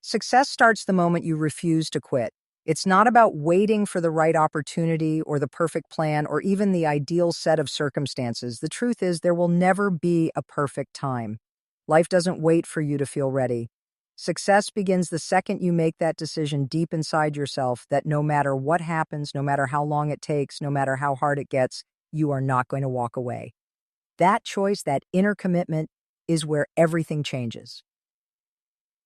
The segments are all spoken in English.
Success starts the moment you refuse to quit. It's not about waiting for the right opportunity or the perfect plan or even the ideal set of circumstances. The truth is, there will never be a perfect time. Life doesn't wait for you to feel ready. Success begins the second you make that decision deep inside yourself that no matter what happens, no matter how long it takes, no matter how hard it gets, you are not going to walk away. That choice, that inner commitment, is where everything changes.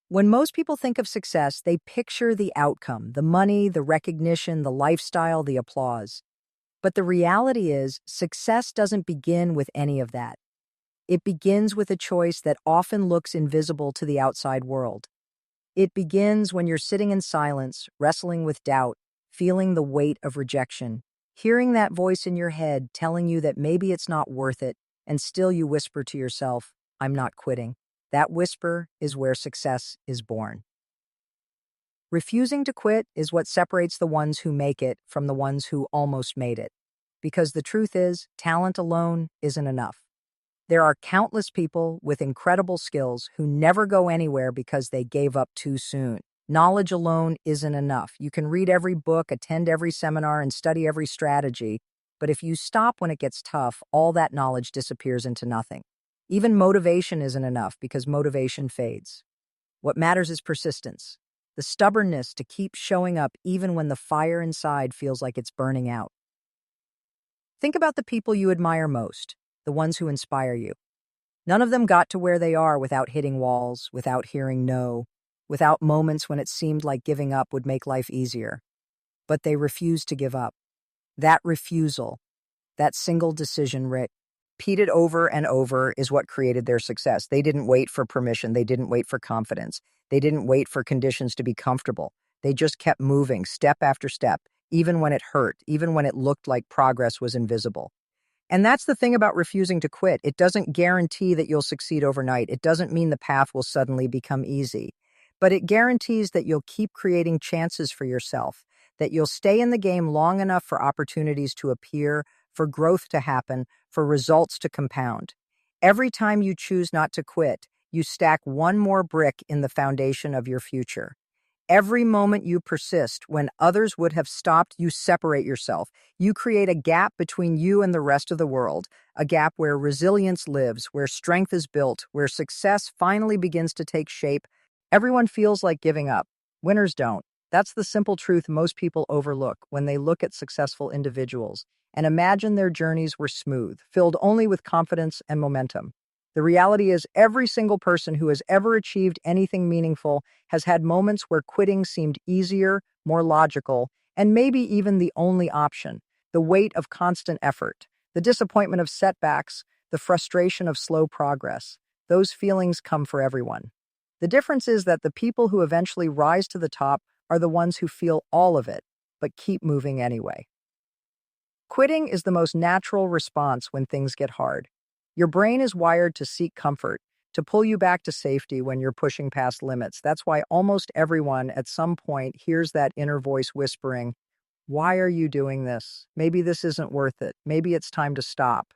When most people think of success, they picture the outcome, the money, the recognition, the lifestyle, the applause. But the reality is, success doesn't begin with any of that. It begins with a choice that often looks invisible to the outside world. It begins when you're sitting in silence, wrestling with doubt, feeling the weight of rejection, hearing that voice in your head telling you that maybe it's not worth it, and still you whisper to yourself, "I'm not quitting." That whisper is where success is born. Refusing to quit is what separates the ones who make it from the ones who almost made it. Because the truth is, talent alone isn't enough. There are countless people with incredible skills who never go anywhere because they gave up too soon. Knowledge alone isn't enough. You can read every book, attend every seminar, and study every strategy, but if you stop when it gets tough, all that knowledge disappears into nothing. Even motivation isn't enough because motivation fades. What matters is persistence, the stubbornness to keep showing up even when the fire inside feels like it's burning out. Think about the people you admire most, the ones who inspire you. None of them got to where they are without hitting walls, without hearing no, without moments when it seemed like giving up would make life easier. But they refused to give up. That refusal, that single decision, repeated over and over, is what created their success. They didn't wait for permission. They didn't wait for confidence. They didn't wait for conditions to be comfortable. They just kept moving, step after step, even when it hurt, even when it looked like progress was invisible. And that's the thing about refusing to quit. It doesn't guarantee that you'll succeed overnight. It doesn't mean the path will suddenly become easy. But it guarantees that you'll keep creating chances for yourself, that you'll stay in the game long enough for opportunities to appear, for growth to happen, for results to compound. Every time you choose not to quit, you stack one more brick in the foundation of your future. Every moment you persist when others would have stopped, you separate yourself. You create a gap between you and the rest of the world, a gap where resilience lives, where strength is built, where success finally begins to take shape. Everyone feels like giving up. Winners don't. That's the simple truth most people overlook when they look at successful individuals and imagine their journeys were smooth, filled only with confidence and momentum. The reality is, every single person who has ever achieved anything meaningful has had moments where quitting seemed easier, more logical, and maybe even the only option. The weight of constant effort, the disappointment of setbacks, the frustration of slow progress. Those feelings come for everyone. The difference is that the people who eventually rise to the top are the ones who feel all of it, but keep moving anyway. Quitting is the most natural response when things get hard. Your brain is wired to seek comfort, to pull you back to safety when you're pushing past limits. That's why almost everyone at some point hears that inner voice whispering, "Why are you doing this? Maybe this isn't worth it. Maybe it's time to stop."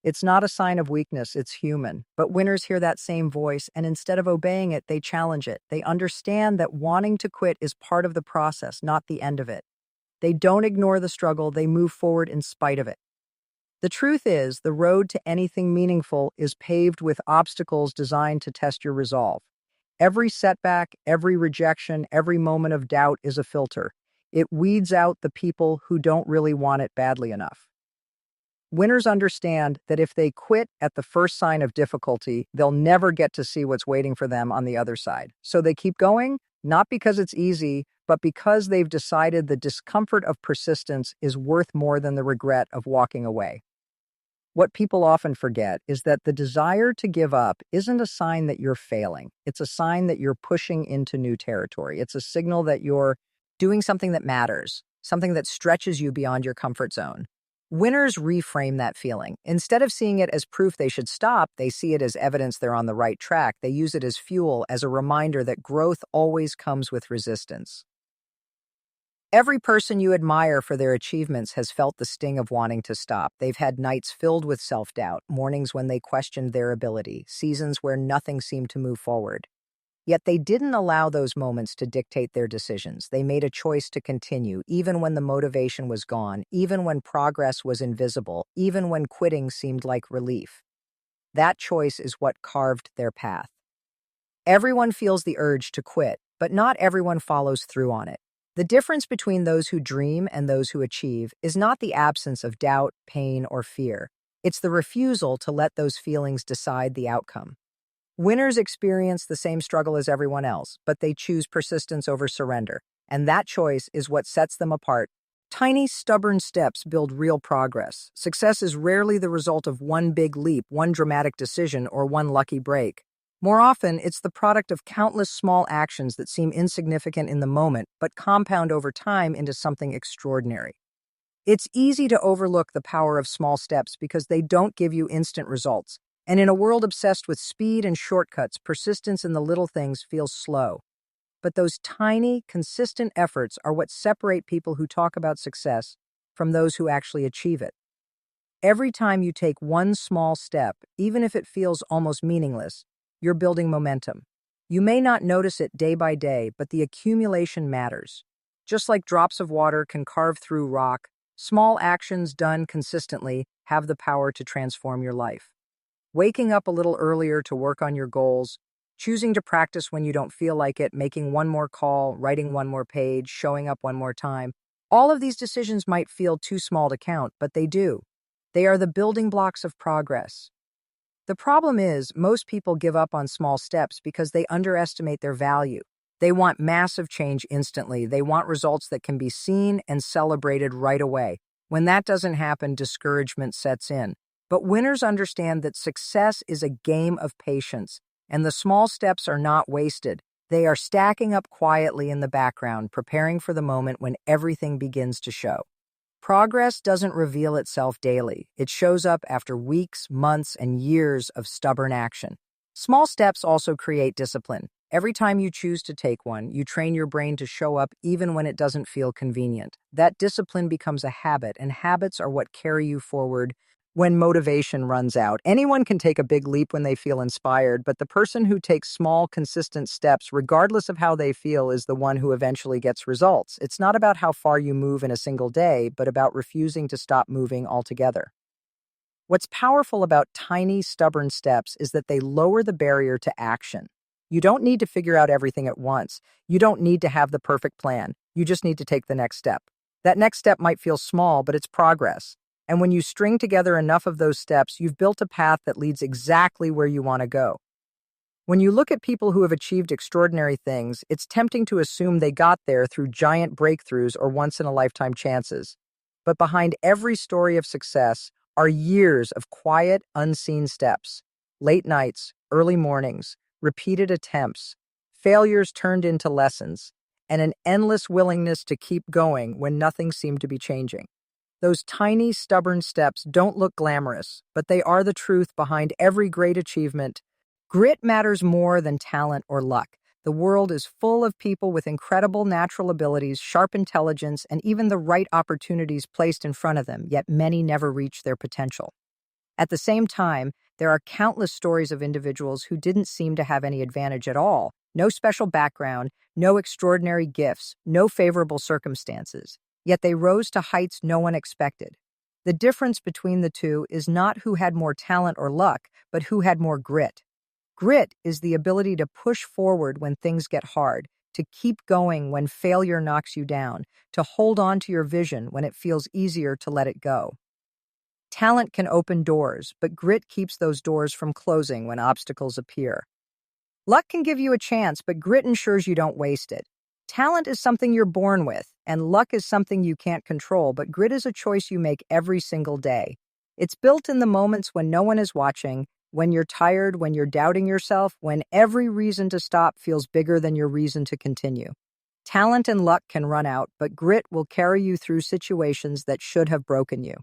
It's not a sign of weakness, it's human. But winners hear that same voice, and instead of obeying it, they challenge it. They understand that wanting to quit is part of the process, not the end of it. They don't ignore the struggle, they move forward in spite of it. The truth is, the road to anything meaningful is paved with obstacles designed to test your resolve. Every setback, every rejection, every moment of doubt is a filter. It weeds out the people who don't really want it badly enough. Winners understand that if they quit at the first sign of difficulty, they'll never get to see what's waiting for them on the other side. So they keep going, not because it's easy, but because they've decided the discomfort of persistence is worth more than the regret of walking away. What people often forget is that the desire to give up isn't a sign that you're failing. It's a sign that you're pushing into new territory. It's a signal that you're doing something that matters, something that stretches you beyond your comfort zone. Winners reframe that feeling. Instead of seeing it as proof they should stop, they see it as evidence they're on the right track. They use it as fuel, as a reminder that growth always comes with resistance. Every person you admire for their achievements has felt the sting of wanting to stop. They've had nights filled with self-doubt, mornings when they questioned their ability, seasons where nothing seemed to move forward. Yet they didn't allow those moments to dictate their decisions. They made a choice to continue, even when the motivation was gone, even when progress was invisible, even when quitting seemed like relief. That choice is what carved their path. Everyone feels the urge to quit, but not everyone follows through on it. The difference between those who dream and those who achieve is not the absence of doubt, pain, or fear. It's the refusal to let those feelings decide the outcome. Winners experience the same struggle as everyone else, but they choose persistence over surrender, and that choice is what sets them apart. Tiny, stubborn steps build real progress. Success is rarely the result of one big leap, one dramatic decision, or one lucky break. More often, it's the product of countless small actions that seem insignificant in the moment, but compound over time into something extraordinary. It's easy to overlook the power of small steps because they don't give you instant results. And in a world obsessed with speed and shortcuts, persistence in the little things feels slow. But those tiny, consistent efforts are what separate people who talk about success from those who actually achieve it. Every time you take one small step, even if it feels almost meaningless, you're building momentum. You may not notice it day by day, but the accumulation matters. Just like drops of water can carve through rock, small actions done consistently have the power to transform your life. Waking up a little earlier to work on your goals, choosing to practice when you don't feel like it, making one more call, writing one more page, showing up one more time. All of these decisions might feel too small to count, but they do. They are the building blocks of progress. The problem is, most people give up on small steps because they underestimate their value. They want massive change instantly. They want results that can be seen and celebrated right away. When that doesn't happen, discouragement sets in. But winners understand that success is a game of patience, and the small steps are not wasted. They are stacking up quietly in the background, preparing for the moment when everything begins to show. Progress doesn't reveal itself daily. It shows up after weeks, months, and years of stubborn action. Small steps also create discipline. Every time you choose to take one, you train your brain to show up even when it doesn't feel convenient. That discipline becomes a habit, and habits are what carry you forward when motivation runs out. Anyone can take a big leap when they feel inspired, but the person who takes small, consistent steps, regardless of how they feel, is the one who eventually gets results. It's not about how far you move in a single day, but about refusing to stop moving altogether. What's powerful about tiny, stubborn steps is that they lower the barrier to action. You don't need to figure out everything at once. You don't need to have the perfect plan. You just need to take the next step. That next step might feel small, but it's progress. And when you string together enough of those steps, you've built a path that leads exactly where you want to go. When you look at people who have achieved extraordinary things, it's tempting to assume they got there through giant breakthroughs or once-in-a-lifetime chances. But behind every story of success are years of quiet, unseen steps. Late nights, early mornings, repeated attempts, failures turned into lessons, and an endless willingness to keep going when nothing seemed to be changing. Those tiny, stubborn steps don't look glamorous, but they are the truth behind every great achievement. Grit matters more than talent or luck. The world is full of people with incredible natural abilities, sharp intelligence, and even the right opportunities placed in front of them, yet many never reach their potential. At the same time, there are countless stories of individuals who didn't seem to have any advantage at all. No special background, no extraordinary gifts, no favorable circumstances. Yet they rose to heights no one expected. The difference between the two is not who had more talent or luck, but who had more grit. Grit is the ability to push forward when things get hard, to keep going when failure knocks you down, to hold on to your vision when it feels easier to let it go. Talent can open doors, but grit keeps those doors from closing when obstacles appear. Luck can give you a chance, but grit ensures you don't waste it. Talent is something you're born with, and luck is something you can't control, but grit is a choice you make every single day. It's built in the moments when no one is watching, when you're tired, when you're doubting yourself, when every reason to stop feels bigger than your reason to continue. Talent and luck can run out, but grit will carry you through situations that should have broken you.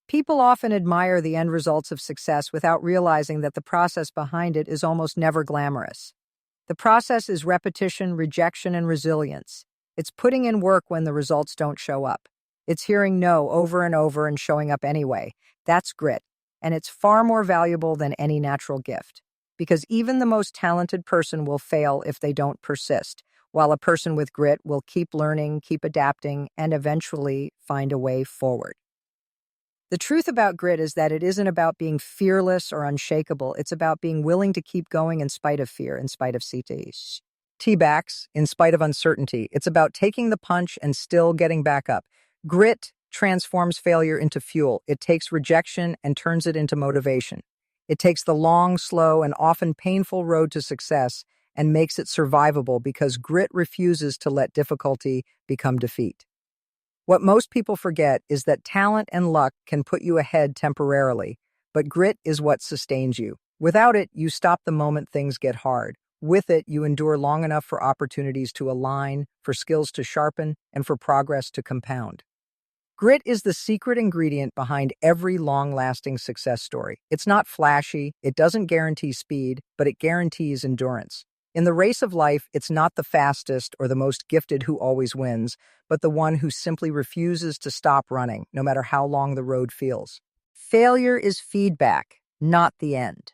People often admire the end results of success without realizing that the process behind it is almost never glamorous. The process is repetition, rejection, and resilience. It's putting in work when the results don't show up. It's hearing no over and over and showing up anyway. That's grit, and it's far more valuable than any natural gift. because even the most talented person will fail if they don't persist, while a person with grit will keep learning, keep adapting, and eventually find a way forward. The truth about grit is that it isn't about being fearless or unshakable. It's about being willing to keep going in spite of fear, in spite of T-backs, in spite of uncertainty. It's about taking the punch and still getting back up. Grit transforms failure into fuel. It takes rejection and turns it into motivation. It takes the long, slow, and often painful road to success and makes it survivable because grit refuses to let difficulty become defeat. What most people forget is that talent and luck can put you ahead temporarily, but grit is what sustains you. Without it, you stop the moment things get hard. With it, you endure long enough for opportunities to align, for skills to sharpen, and for progress to compound. Grit is the secret ingredient behind every long-lasting success story. It's not flashy, it doesn't guarantee speed, but it guarantees endurance. In the race of life, it's not the fastest or the most gifted who always wins, but the one who simply refuses to stop running, no matter how long the road feels. Failure is feedback, not the end.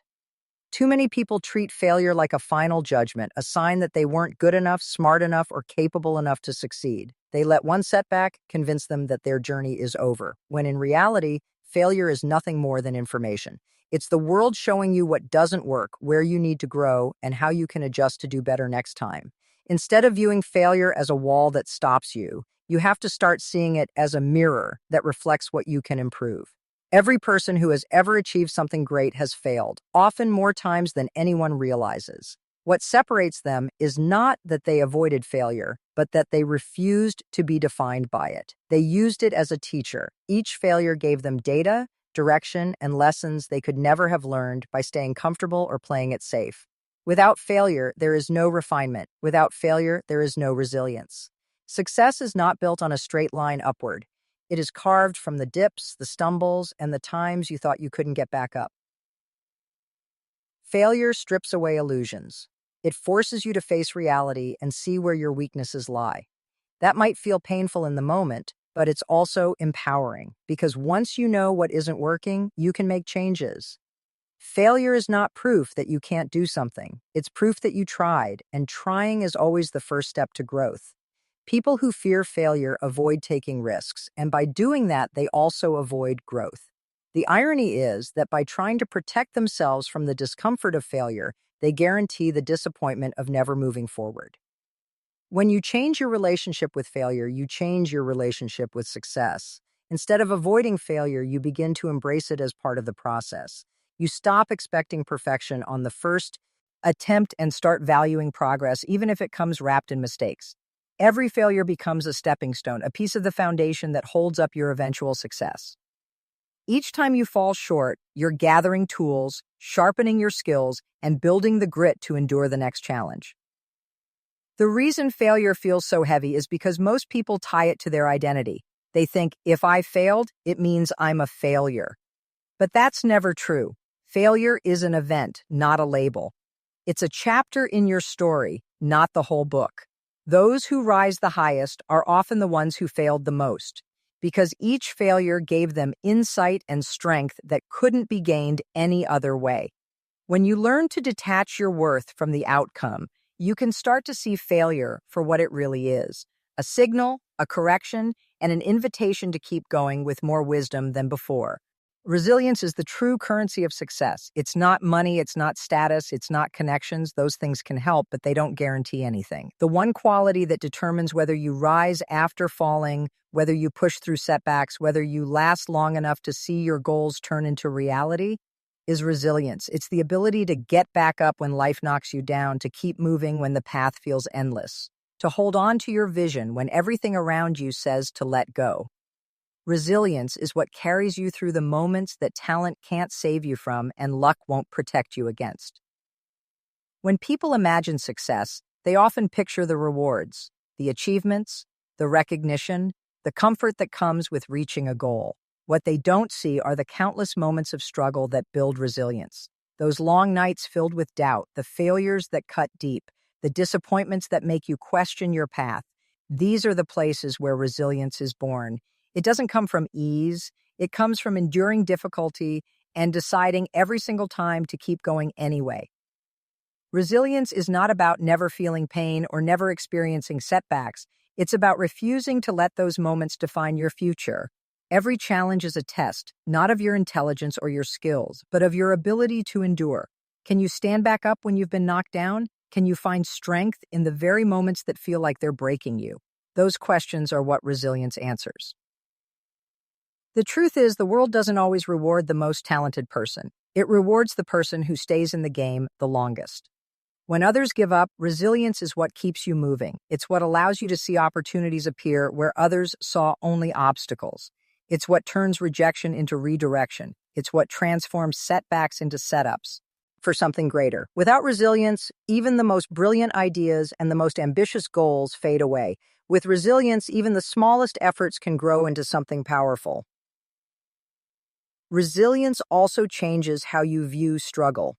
Too many people treat failure like a final judgment, a sign that they weren't good enough, smart enough, or capable enough to succeed. They let one setback convince them that their journey is over, when in reality, failure is nothing more than information. It's the world showing you what doesn't work, where you need to grow, and how you can adjust to do better next time. Instead of viewing failure as a wall that stops you, you have to start seeing it as a mirror that reflects what you can improve. Every person who has ever achieved something great has failed, often more times than anyone realizes. What separates them is not that they avoided failure, but that they refused to be defined by it. They used it as a teacher. Each failure gave them data, direction, and lessons they could never have learned by staying comfortable or playing it safe. Without failure, there is no refinement. Without failure, there is no resilience. Success is not built on a straight line upward. It is carved from the dips, the stumbles, and the times you thought you couldn't get back up. Failure strips away illusions. It forces you to face reality and see where your weaknesses lie. That might feel painful in the moment, but it's also empowering because once you know what isn't working, you can make changes. Failure is not proof that you can't do something. It's proof that you tried, and trying is always the first step to growth. People who fear failure avoid taking risks, and by doing that, they also avoid growth. The irony is that by trying to protect themselves from the discomfort of failure, they guarantee the disappointment of never moving forward. When you change your relationship with failure, you change your relationship with success. Instead of avoiding failure, you begin to embrace it as part of the process. You stop expecting perfection on the first attempt and start valuing progress, even if it comes wrapped in mistakes. Every failure becomes a stepping stone, a piece of the foundation that holds up your eventual success. Each time you fall short, you're gathering tools, sharpening your skills, and building the grit to endure the next challenge. The reason failure feels so heavy is because most people tie it to their identity. They think, if I failed, it means I'm a failure. But that's never true. Failure is an event, not a label. It's a chapter in your story, not the whole book. Those who rise the highest are often the ones who failed the most, because each failure gave them insight and strength that couldn't be gained any other way. When you learn to detach your worth from the outcome, you can start to see failure for what it really is: a signal, a correction, and an invitation to keep going with more wisdom than before. Resilience is the true currency of success. It's not money, it's not status, it's not connections. Those things can help, but they don't guarantee anything. The one quality that determines whether you rise after falling, whether you push through setbacks, whether you last long enough to see your goals turn into reality, is resilience. It's the ability to get back up when life knocks you down, to keep moving when the path feels endless, to hold on to your vision when everything around you says to let go. Resilience is what carries you through the moments that talent can't save you from and luck won't protect you against. When people imagine success, they often picture the rewards, the achievements, the recognition, the comfort that comes with reaching a goal. What they don't see are the countless moments of struggle that build resilience. Those long nights filled with doubt, the failures that cut deep, the disappointments that make you question your path. These are the places where resilience is born. It doesn't come from ease. It comes from enduring difficulty and deciding every single time to keep going anyway. Resilience is not about never feeling pain or never experiencing setbacks. It's about refusing to let those moments define your future. Every challenge is a test, not of your intelligence or your skills, but of your ability to endure. Can you stand back up when you've been knocked down? Can you find strength in the very moments that feel like they're breaking you? Those questions are what resilience answers. The truth is, the world doesn't always reward the most talented person. It rewards the person who stays in the game the longest. When others give up, resilience is what keeps you moving. It's what allows you to see opportunities appear where others saw only obstacles. It's what turns rejection into redirection. It's what transforms setbacks into setups for something greater. Without resilience, even the most brilliant ideas and the most ambitious goals fade away. With resilience, even the smallest efforts can grow into something powerful. Resilience also changes how you view struggle.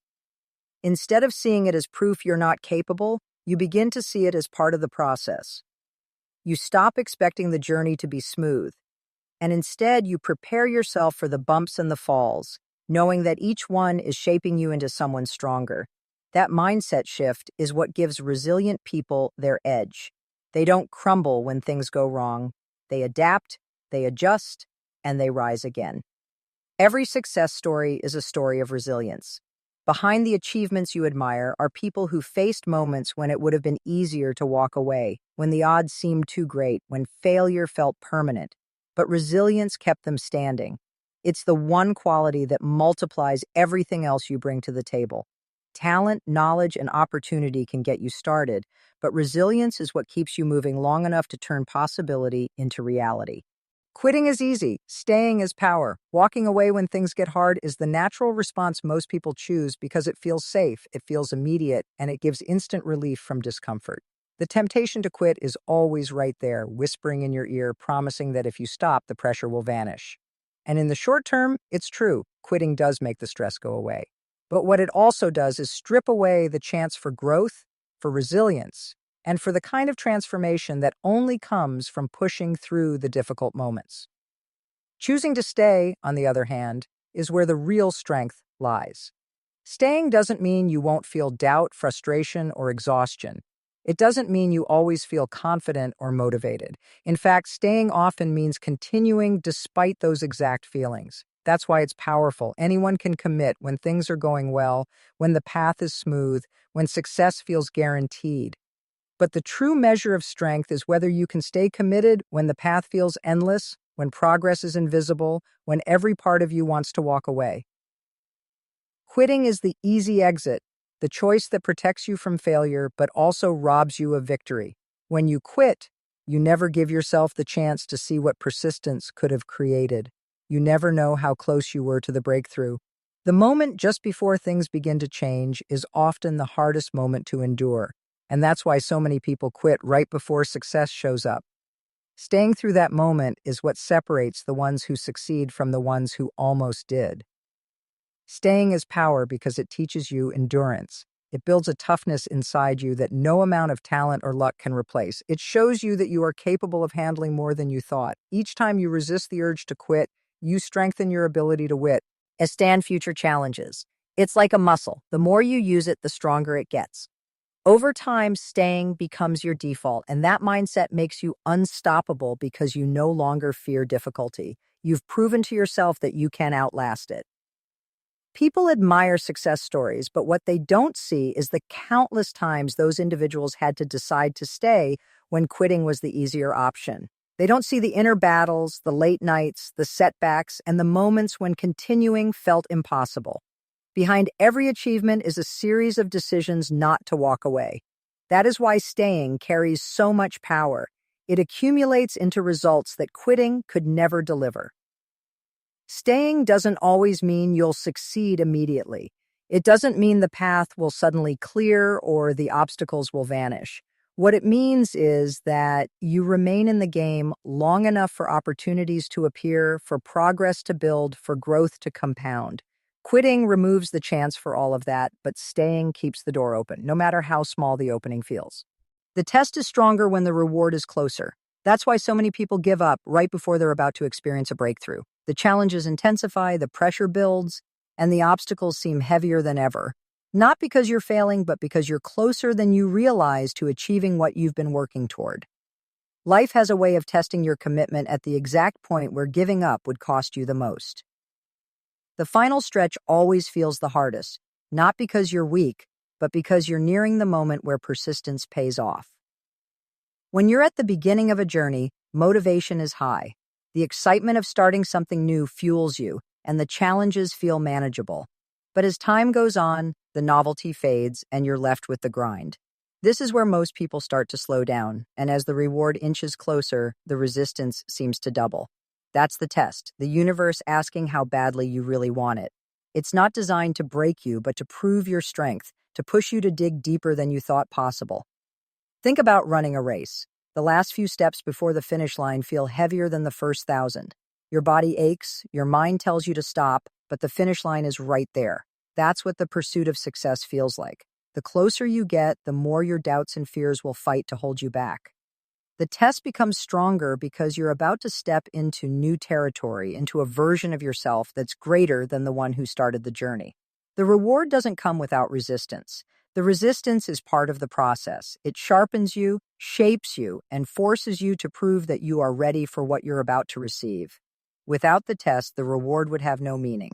Instead of seeing it as proof you're not capable, you begin to see it as part of the process. You stop expecting the journey to be smooth, and instead you prepare yourself for the bumps and the falls, knowing that each one is shaping you into someone stronger. That mindset shift is what gives resilient people their edge. They don't crumble when things go wrong. They adapt, they adjust, and they rise again. Every success story is a story of resilience. Behind the achievements you admire are people who faced moments when it would have been easier to walk away, when the odds seemed too great, when failure felt permanent. But resilience kept them standing. It's the one quality that multiplies everything else you bring to the table. Talent, knowledge, and opportunity can get you started, but resilience is what keeps you moving long enough to turn possibility into reality. Quitting is easy. Staying is power. Walking away when things get hard is the natural response most people choose because it feels safe, it feels immediate, and it gives instant relief from discomfort. The temptation to quit is always right there, whispering in your ear, promising that if you stop, the pressure will vanish. And in the short term, it's true. Quitting does make the stress go away. But what it also does is strip away the chance for growth, for resilience, and for the kind of transformation that only comes from pushing through the difficult moments. Choosing to stay, on the other hand, is where the real strength lies. Staying doesn't mean you won't feel doubt, frustration, or exhaustion. It doesn't mean you always feel confident or motivated. In fact, staying often means continuing despite those exact feelings. That's why it's powerful. Anyone can commit when things are going well, when the path is smooth, when success feels guaranteed. But the true measure of strength is whether you can stay committed when the path feels endless, when progress is invisible, when every part of you wants to walk away. Quitting is the easy exit, the choice that protects you from failure but also robs you of victory. When you quit, you never give yourself the chance to see what persistence could have created. You never know how close you were to the breakthrough. The moment just before things begin to change is often the hardest moment to endure. And that's why so many people quit right before success shows up. Staying through that moment is what separates the ones who succeed from the ones who almost did. Staying is power because it teaches you endurance. It builds a toughness inside you that no amount of talent or luck can replace. It shows you that you are capable of handling more than you thought. Each time you resist the urge to quit, you strengthen your ability to stand future challenges. It's like a muscle. The more you use it, the stronger it gets. Over time, staying becomes your default, and that mindset makes you unstoppable because you no longer fear difficulty. You've proven to yourself that you can outlast it. People admire success stories, but what they don't see is the countless times those individuals had to decide to stay when quitting was the easier option. They don't see the inner battles, the late nights, the setbacks, and the moments when continuing felt impossible. Behind every achievement is a series of decisions not to walk away. That is why staying carries so much power. It accumulates into results that quitting could never deliver. Staying doesn't always mean you'll succeed immediately. It doesn't mean the path will suddenly clear or the obstacles will vanish. What it means is that you remain in the game long enough for opportunities to appear, for progress to build, for growth to compound. Quitting removes the chance for all of that, but staying keeps the door open, no matter how small the opening feels. The test is stronger when the reward is closer. That's why so many people give up right before they're about to experience a breakthrough. The challenges intensify, the pressure builds, and the obstacles seem heavier than ever. Not because you're failing, but because you're closer than you realize to achieving what you've been working toward. Life has a way of testing your commitment at the exact point where giving up would cost you the most. The final stretch always feels the hardest, not because you're weak, but because you're nearing the moment where persistence pays off. When you're at the beginning of a journey, motivation is high. The excitement of starting something new fuels you, and the challenges feel manageable. But as time goes on, the novelty fades and you're left with the grind. This is where most people start to slow down, and as the reward inches closer, the resistance seems to double. That's the test, the universe asking how badly you really want it. It's not designed to break you, but to prove your strength, to push you to dig deeper than you thought possible. Think about running a race. The last few steps before the finish line feel heavier than the first 1,000. Your body aches, your mind tells you to stop, but the finish line is right there. That's what the pursuit of success feels like. The closer you get, the more your doubts and fears will fight to hold you back. The test becomes stronger because you're about to step into new territory, into a version of yourself that's greater than the one who started the journey. The reward doesn't come without resistance. The resistance is part of the process. It sharpens you, shapes you, and forces you to prove that you are ready for what you're about to receive. Without the test, the reward would have no meaning.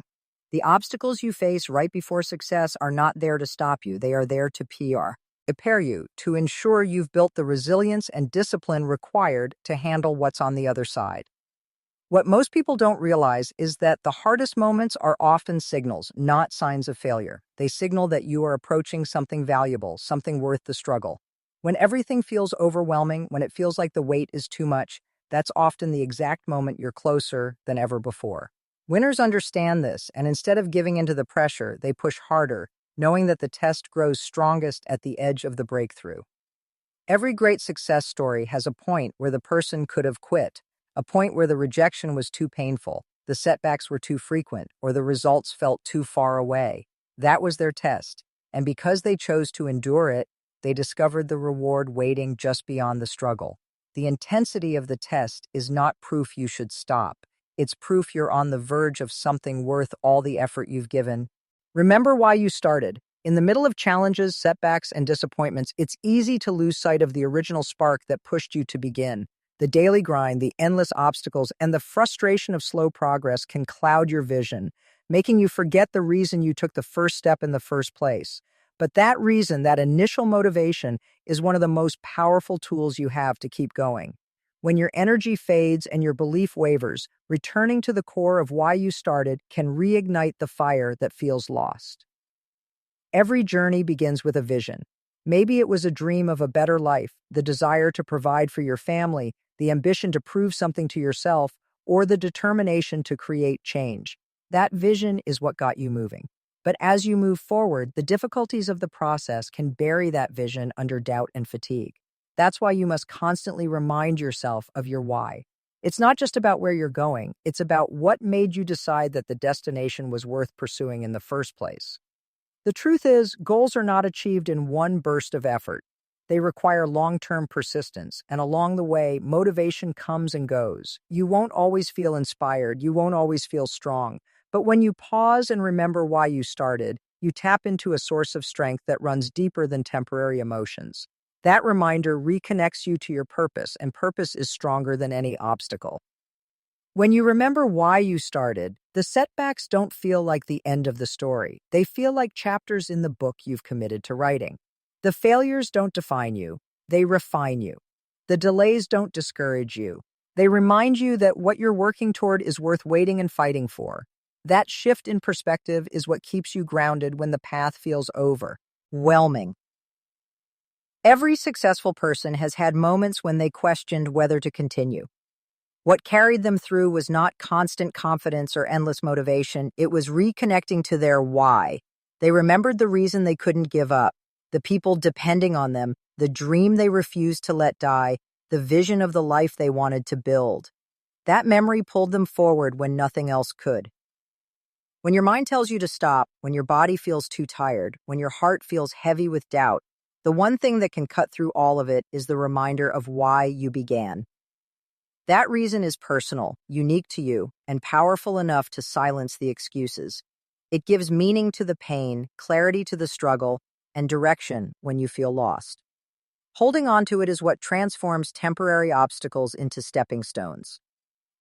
The obstacles you face right before success are not there to stop you. They are there to prepare you, to ensure you've built the resilience and discipline required to handle what's on the other side. What most people don't realize is that the hardest moments are often signals, not signs of failure. They signal that you are approaching something valuable, something worth the struggle. When everything feels overwhelming, when it feels like the weight is too much, that's often the exact moment you're closer than ever before. Winners understand this, and instead of giving into the pressure, they push harder, knowing that the test grows strongest at the edge of the breakthrough. Every great success story has a point where the person could have quit, a point where the rejection was too painful, the setbacks were too frequent, or the results felt too far away. That was their test, and because they chose to endure it, they discovered the reward waiting just beyond the struggle. The intensity of the test is not proof you should stop. It's proof you're on the verge of something worth all the effort you've given. Remember why you started. In the middle of challenges, setbacks, and disappointments, it's easy to lose sight of the original spark that pushed you to begin. The daily grind, the endless obstacles, and the frustration of slow progress can cloud your vision, making you forget the reason you took the first step in the first place. But that reason, that initial motivation, is one of the most powerful tools you have to keep going. When your energy fades and your belief wavers, returning to the core of why you started can reignite the fire that feels lost. Every journey begins with a vision. Maybe it was a dream of a better life, the desire to provide for your family, the ambition to prove something to yourself, or the determination to create change. That vision is what got you moving. But as you move forward, the difficulties of the process can bury that vision under doubt and fatigue. That's why you must constantly remind yourself of your why. It's not just about where you're going, it's about what made you decide that the destination was worth pursuing in the first place. The truth is, goals are not achieved in one burst of effort. They require long-term persistence, and along the way, motivation comes and goes. You won't always feel inspired, you won't always feel strong, but when you pause and remember why you started, you tap into a source of strength that runs deeper than temporary emotions. That reminder reconnects you to your purpose, and purpose is stronger than any obstacle. When you remember why you started, the setbacks don't feel like the end of the story. They feel like chapters in the book you've committed to writing. The failures don't define you, they refine you. The delays don't discourage you. They remind you that what you're working toward is worth waiting and fighting for. That shift in perspective is what keeps you grounded when the path feels overwhelming. Every successful person has had moments when they questioned whether to continue. What carried them through was not constant confidence or endless motivation, it was reconnecting to their why. They remembered the reason they couldn't give up, the people depending on them, the dream they refused to let die, the vision of the life they wanted to build. That memory pulled them forward when nothing else could. When your mind tells you to stop, when your body feels too tired, when your heart feels heavy with doubt, the one thing that can cut through all of it is the reminder of why you began. That reason is personal, unique to you, and powerful enough to silence the excuses. It gives meaning to the pain, clarity to the struggle, and direction when you feel lost. Holding on to it is what transforms temporary obstacles into stepping stones.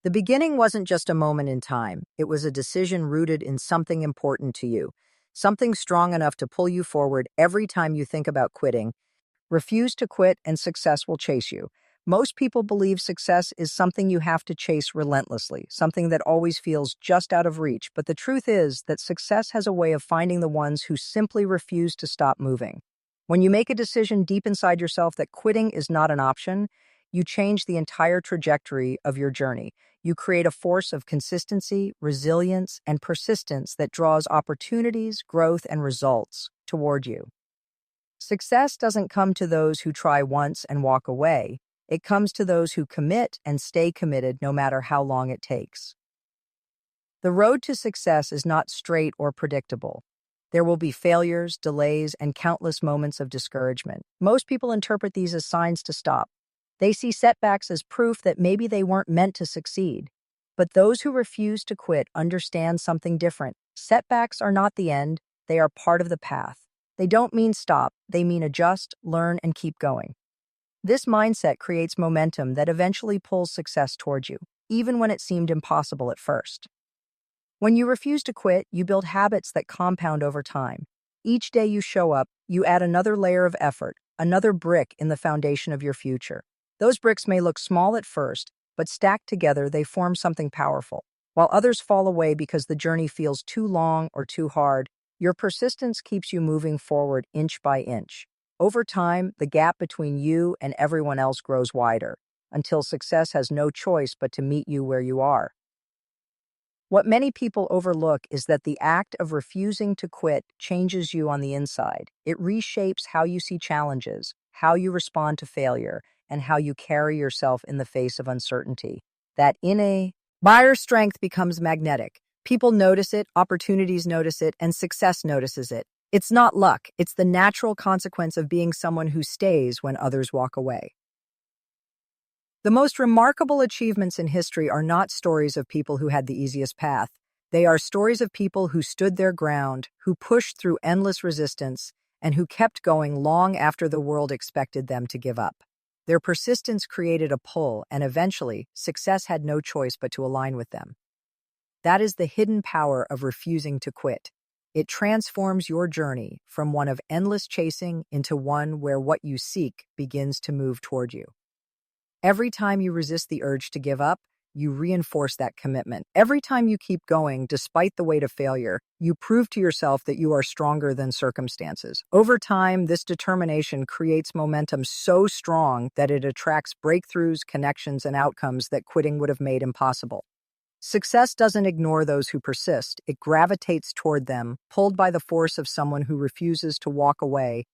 The beginning wasn't just a moment in time, it was a decision rooted in something important to you, something strong enough to pull you forward every time you think about quitting. Refuse to quit and success will chase you. Most people believe success is something you have to chase relentlessly, something that always feels just out of reach. But the truth is that success has a way of finding the ones who simply refuse to stop moving. When you make a decision deep inside yourself that quitting is not an option, you change the entire trajectory of your journey. You create a force of consistency, resilience, and persistence that draws opportunities, growth, and results toward you. Success doesn't come to those who try once and walk away. It comes to those who commit and stay committed no matter how long it takes. The road to success is not straight or predictable. There will be failures, delays, and countless moments of discouragement. Most people interpret these as signs to stop. They see setbacks as proof that maybe they weren't meant to succeed. But those who refuse to quit understand something different. Setbacks are not the end, they are part of the path. They don't mean stop, they mean adjust, learn, and keep going. This mindset creates momentum that eventually pulls success towards you, even when it seemed impossible at first. When you refuse to quit, you build habits that compound over time. Each day you show up, you add another layer of effort, another brick in the foundation of your future. Those bricks may look small at first, but stacked together, they form something powerful. While others fall away because the journey feels too long or too hard, your persistence keeps you moving forward inch by inch. Over time, the gap between you and everyone else grows wider, until success has no choice but to meet you where you are. What many people overlook is that the act of refusing to quit changes you on the inside. It reshapes how you see challenges, how you respond to failure, and how you carry yourself in the face of uncertainty. That inner buyer strength becomes magnetic. People notice it, opportunities notice it, and success notices it. It's not luck, it's the natural consequence of being someone who stays when others walk away. The most remarkable achievements in history are not stories of people who had the easiest path. They are stories of people who stood their ground, who pushed through endless resistance, and who kept going long after the world expected them to give up. Their persistence created a pull, and eventually, success had no choice but to align with them. That is the hidden power of refusing to quit. It transforms your journey from one of endless chasing into one where what you seek begins to move toward you. Every time you resist the urge to give up, you reinforce that commitment. Every time you keep going, despite the weight of failure, you prove to yourself that you are stronger than circumstances. Over time, this determination creates momentum so strong that it attracts breakthroughs, connections, and outcomes that quitting would have made impossible. Success doesn't ignore those who persist. It gravitates toward them, pulled by the force of someone who refuses to walk away